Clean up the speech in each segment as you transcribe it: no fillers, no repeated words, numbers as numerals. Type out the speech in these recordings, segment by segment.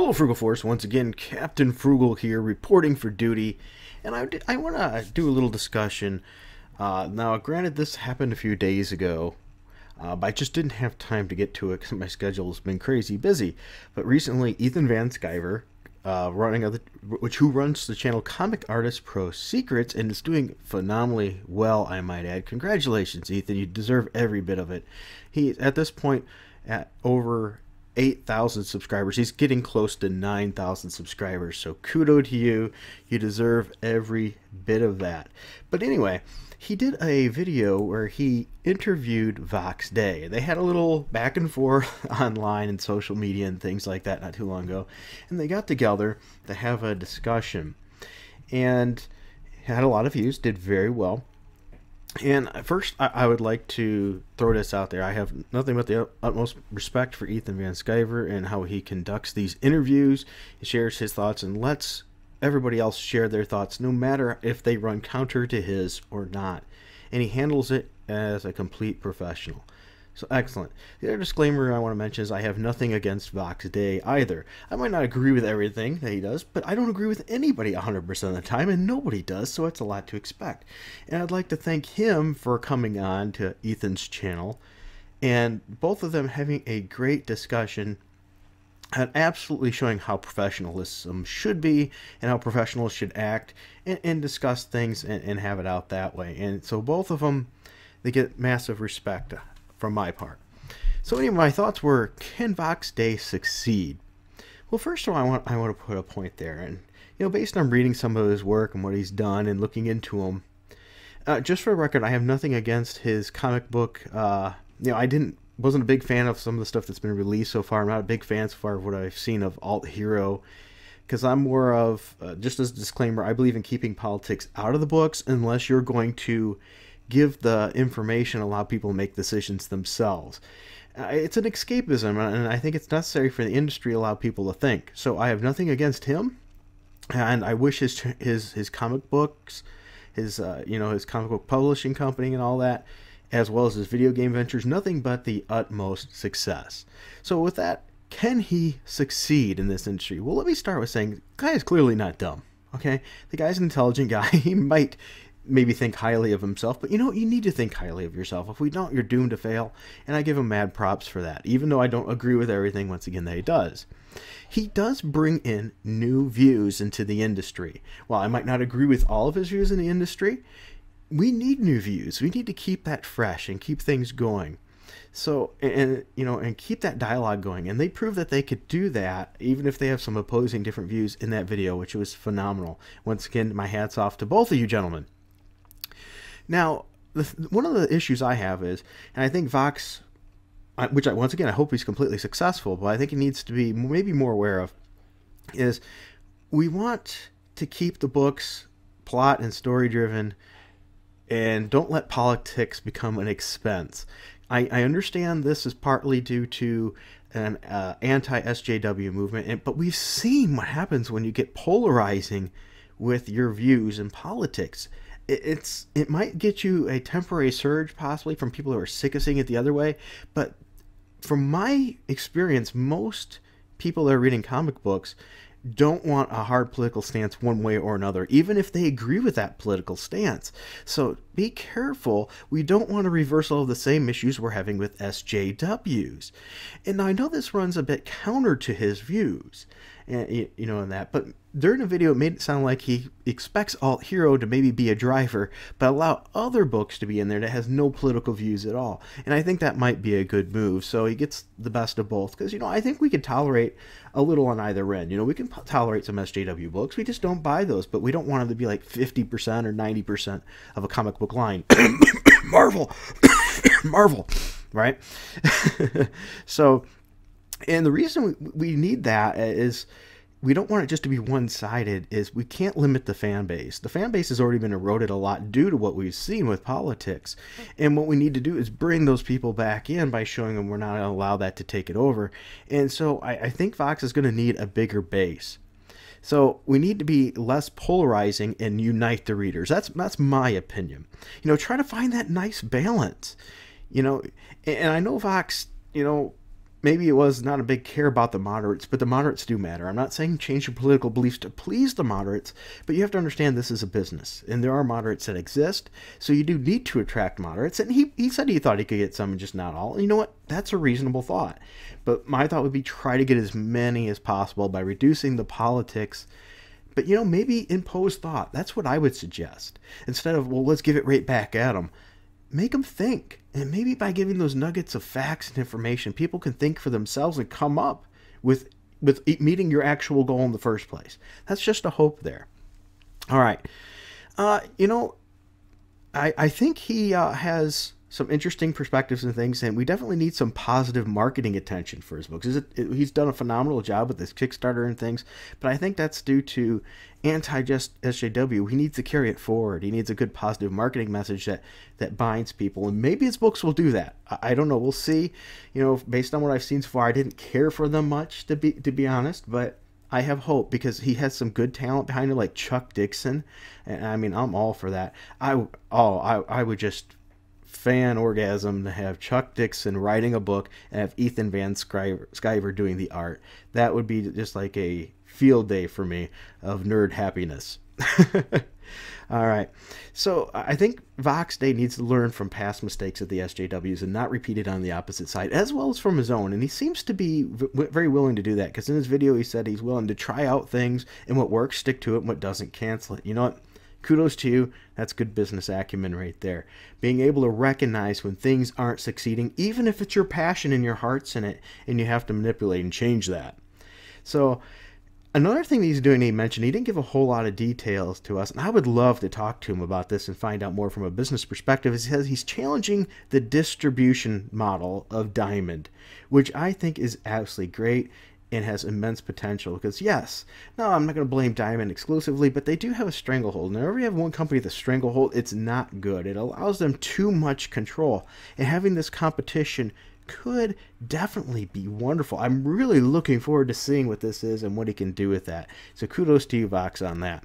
Hello, Frugal Force. Once again, Captain Frugal here, reporting for duty, and I want to do a little discussion. Now, granted, this happened a few days ago, but I just didn't have time to get to it because my schedule has been crazy busy. But recently, Ethan Van Sciver, who runs the channel Comic Artist Pro Secrets, and is doing phenomenally well, I might add. Congratulations, Ethan. You deserve every bit of it. He, at this point, at over 8,000 subscribers. He's getting close to 9,000 subscribers. So kudos to you. You deserve every bit of that. But anyway, he did a video where he interviewed Vox Day. They had a little back and forth online and social media and things like that not too long ago. And they got together to have a discussion. And had a lot of views, did very well. And first, I would like to throw this out there. I have nothing but the utmost respect for Ethan Van Sciver and how he conducts these interviews. He shares his thoughts and lets everybody else share their thoughts, no matter if they run counter to his or not. And he handles it as a complete professional. So excellent. The other disclaimer I want to mention is I have nothing against Vox Day either. I might not agree with everything that he does, but I don't agree with anybody 100% of the time, and nobody does, so it's a lot to expect. And I'd like to thank him for coming on to Ethan's channel, and both of them having a great discussion and absolutely showing how professionalism should be and how professionals should act and discuss things and have it out that way. And so both of them, they get massive respect from my part. So anyway, my thoughts were, can Vox Day succeed? Well, first of all, I want to put a point there, and based on reading some of his work and what he's done and looking into him, just for the record, I have nothing against his comic book. I wasn't a big fan of some of the stuff that's been released so far. I'm not a big fan so far of what I've seen of Alt Hero, because I'm more of, just as a disclaimer, I believe in keeping politics out of the books unless you're going to give the information, allow people to make decisions themselves. It's an escapism, and I think it's necessary for the industry to allow people to think. So I have nothing against him, and I wish his comic books, his comic book publishing company and all that, as well as his video game ventures, nothing but the utmost success. So with that, can he succeed in this industry? Well, let me start with saying the guy is clearly not dumb. Okay, the guy's an intelligent guy. He might maybe think highly of himself, but you need to think highly of yourself. If we don't, you're doomed to fail, and I give him mad props for that, even though I don't agree with everything, once again, that he does. He does bring in new views into the industry. While I might not agree with all of his views in the industry, we need new views. We need to keep that fresh and keep things going. So, and keep that dialogue going. And they proved that they could do that, even if they have some opposing different views in that video, which was phenomenal. Once again, my hat's off to both of you gentlemen. Now, one of the issues I have is, and I think Vox, once again, I hope he's completely successful, but I think he needs to be maybe more aware of, is we want to keep the books plot and story driven, and don't let politics become an expense. I understand this is partly due to an anti-SJW movement, but we've seen what happens when you get polarizing with your views in politics. It might get you a temporary surge, possibly, from people who are sick of seeing it the other way, but from my experience, most people that are reading comic books don't want a hard political stance one way or another, even if they agree with that political stance. So be careful. We don't want a reversal of the same issues we're having with SJWs. And I know this runs a bit counter to his views, and in that, but during the video, it made it sound like he expects Alt Hero to maybe be a driver, but allow other books to be in there that has no political views at all. And I think that might be a good move. So he gets the best of both. Because, I think we could tolerate a little on either end. We can tolerate some SJW books. We just don't buy those. But we don't want them to be like 50% or 90% of a comic book line. Marvel! Marvel! Right? So, and the reason we need that is, we don't want it just to be one-sided, is we can't limit the fan base. The fan base has already been eroded a lot due to what we've seen with politics. And what we need to do is bring those people back in by showing them we're not going to allow that to take it over. And so I think Vox is going to need a bigger base. So we need to be less polarizing and unite the readers. That's my opinion. Try to find that nice balance. And I know Vox, maybe it was not a big care about the moderates, but the moderates do matter. I'm not saying change your political beliefs to please the moderates, but you have to understand this is a business, and there are moderates that exist, so you do need to attract moderates. And he said he thought he could get some and just not all. And you know what? That's a reasonable thought. But my thought would be try to get as many as possible by reducing the politics. But, you know, maybe impose thought. That's what I would suggest. Instead of, well, let's give it right back at them. Make them think. And maybe by giving those nuggets of facts and information, people can think for themselves and come up with meeting your actual goal in the first place. That's just a hope there. All right. You know, I think he has some interesting perspectives and things, and we definitely need some positive marketing attention for his books. He's done a phenomenal job with this Kickstarter and things, but I think that's due to anti-just SJW. He needs to carry it forward. He needs a good positive marketing message that binds people, and maybe his books will do that. I don't know. We'll see. You know, based on what I've seen so far, I didn't care for them much, to be honest, but I have hope because he has some good talent behind him, like Chuck Dixon, and I mean, I'm all for that. I would just fan orgasm to have Chuck Dixon writing a book and have Ethan Van Sciver doing the art. That would be just like a field day for me of nerd happiness. All right. So I think Vox Day needs to learn from past mistakes of the SJWs and not repeat it on the opposite side, as well as from his own. And he seems to be very willing to do that, because in his video he said he's willing to try out things, and what works, stick to it, and what doesn't, cancel it. You know what? Kudos to you. That's good business acumen right there. Being able to recognize when things aren't succeeding, even if it's your passion and your heart's in it, and you have to manipulate and change that. So another thing that he's doing, he mentioned, he didn't give a whole lot of details to us, and I would love to talk to him about this and find out more from a business perspective. He says he's challenging the distribution model of Diamond, which I think is absolutely great and has immense potential. Because yes, no, I'm not going to blame Diamond exclusively, but they do have a stranglehold. And whenever you have one company with a stranglehold, it's not good. It allows them too much control. And having this competition could definitely be wonderful. I'm really looking forward to seeing what this is and what he can do with that. So kudos to you, Vox, on that.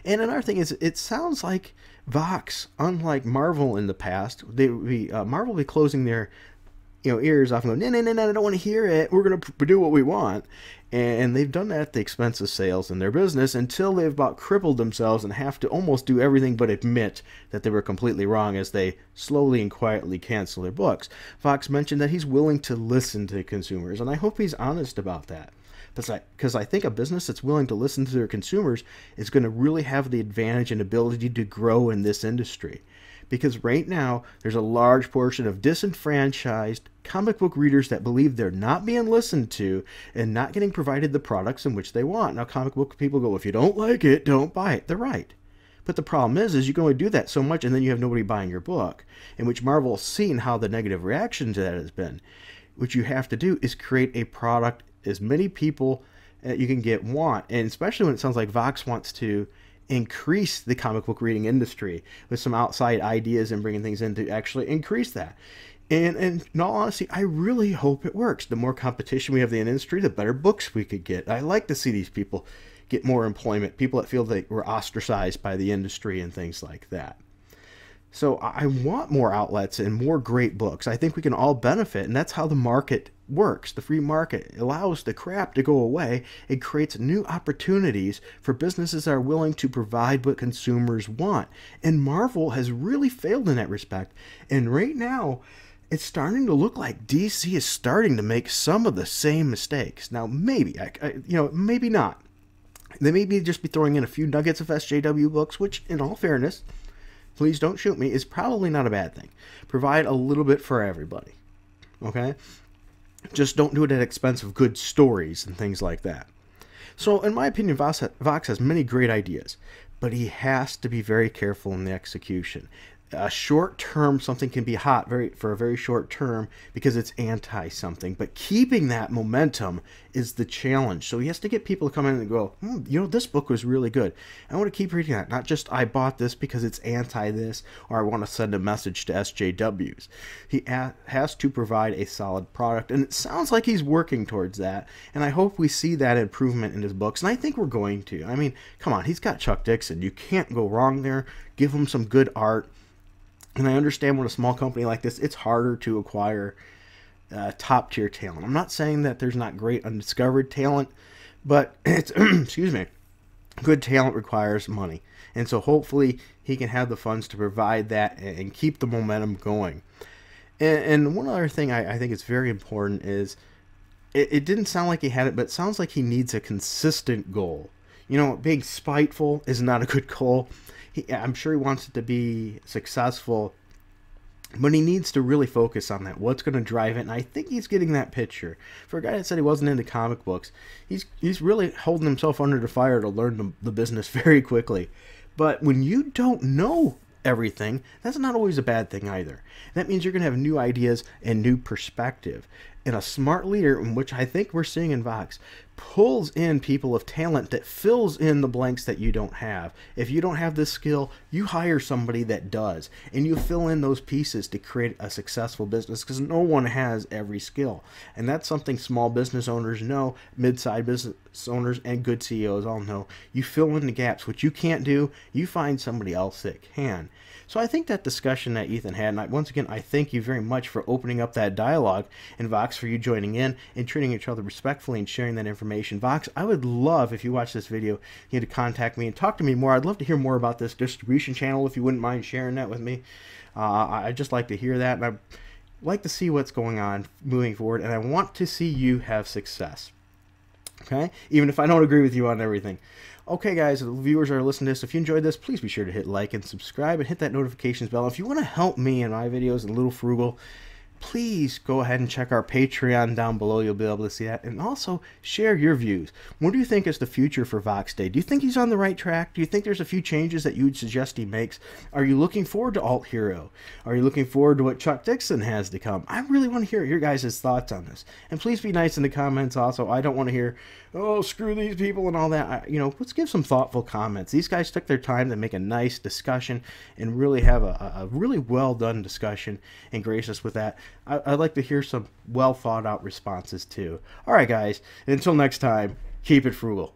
And another thing is, it sounds like Vox, unlike Marvel in the past, Marvel will be closing their ears off and go, no, I don't want to hear it. We're going to do what we want. And they've done that at the expense of sales in their business until they've about crippled themselves and have to almost do everything but admit that they were completely wrong as they slowly and quietly cancel their books. Vox mentioned that he's willing to listen to consumers, and I hope he's honest about that. Because I think a business that's willing to listen to their consumers is going to really have the advantage and ability to grow in this industry. Because right now, there's a large portion of disenfranchised comic book readers that believe they're not being listened to and not getting provided the products in which they want. Now, comic book people go, if you don't like it, don't buy it. They're right. But the problem is you can only do that so much, and then you have nobody buying your book, in which Marvel has seen how the negative reaction to that has been. What you have to do is create a product as many people you can get want, and especially when it sounds like Vox wants to increase the comic book reading industry with some outside ideas and bringing things in to actually increase that. And in all honesty, I really hope it works. The more competition we have in the industry, the better books we could get. I like to see these people get more employment, people that feel they were ostracized by the industry and things like that. So I want more outlets and more great books. I think we can all benefit, and that's how the market works. The free market allows the crap to go away and creates new opportunities for businesses that are willing to provide what consumers want. And Marvel has really failed in that respect. And right now, it's starting to look like DC is starting to make some of the same mistakes. Now, maybe, maybe not. They may just be throwing in a few nuggets of SJW books, which, in all fairness, please don't shoot me, is probably not a bad thing. Provide a little bit for everybody. Okay? Just don't do it at the expense of good stories and things like that. So, in my opinion, Vox has many great ideas, but he has to be very careful in the execution. Short term, something can be hot for a very short term because it's anti-something, but keeping that momentum is the challenge. So he has to get people to come in and go, this book was really good. I want to keep reading that. Not just I bought this because it's anti this, or I want to send a message to SJWs. He has to provide a solid product, and it sounds like he's working towards that, and I hope we see that improvement in his books, and I think we're going to. I mean, come on, he's got Chuck Dixon. You can't go wrong there. Give him some good art. And I understand with a small company like this, it's harder to acquire top tier talent. I'm not saying that there's not great undiscovered talent, but it's excuse me, good talent requires money, and so hopefully he can have the funds to provide that and keep the momentum going. And one other thing I think is very important is it didn't sound like he had it, but it sounds like he needs a consistent goal. You know, being spiteful is not a good goal. I'm sure he wants it to be successful, but he needs to really focus on that. What's going to drive it? And I think he's getting that picture. For a guy that said he wasn't into comic books, he's really holding himself under the fire to learn the business very quickly. But when you don't know everything, that's not always a bad thing either. That means you're going to have new ideas and new perspective. And a smart leader, which I think we're seeing in Vox, pulls in people of talent that fills in the blanks that you don't have. If you don't have this skill, you hire somebody that does, and you fill in those pieces to create a successful business, because no one has every skill. And that's something small business owners know, mid-sized business owners, and good CEOs all know. You fill in the gaps. What you can't do, you find somebody else that can. So I think that discussion that Ethan had, and once again, I thank you very much for opening up that dialogue, and Vox, for you joining in and treating each other respectfully and sharing that information. Vox, I would love, if you watch this video, you to contact me and talk to me more. I'd love to hear more about this distribution channel, if you wouldn't mind sharing that with me. I'd just like to hear that, and I'd like to see what's going on moving forward, and I want to see you have success. Okay? Even if I don't agree with you on everything. Okay, guys, the viewers are listening to this. If you enjoyed this, please be sure to hit like and subscribe and hit that notifications bell. If you want to help me in my videos, A Little Frugal, please go ahead and check our Patreon down below. You'll be able to see that. And also, share your views. What do you think is the future for Vox Day? Do you think he's on the right track? Do you think there's a few changes that you would suggest he makes? Are you looking forward to Alt Hero? Are you looking forward to what Chuck Dixon has to come? I really want to hear your guys' thoughts on this. And please be nice in the comments also. I don't want to hear, oh, screw these people and all that. Let's give some thoughtful comments. These guys took their time to make a nice discussion and really have a really well done discussion and grace us with that. I'd like to hear some well thought out responses too. All right, guys. Until next time, keep it frugal.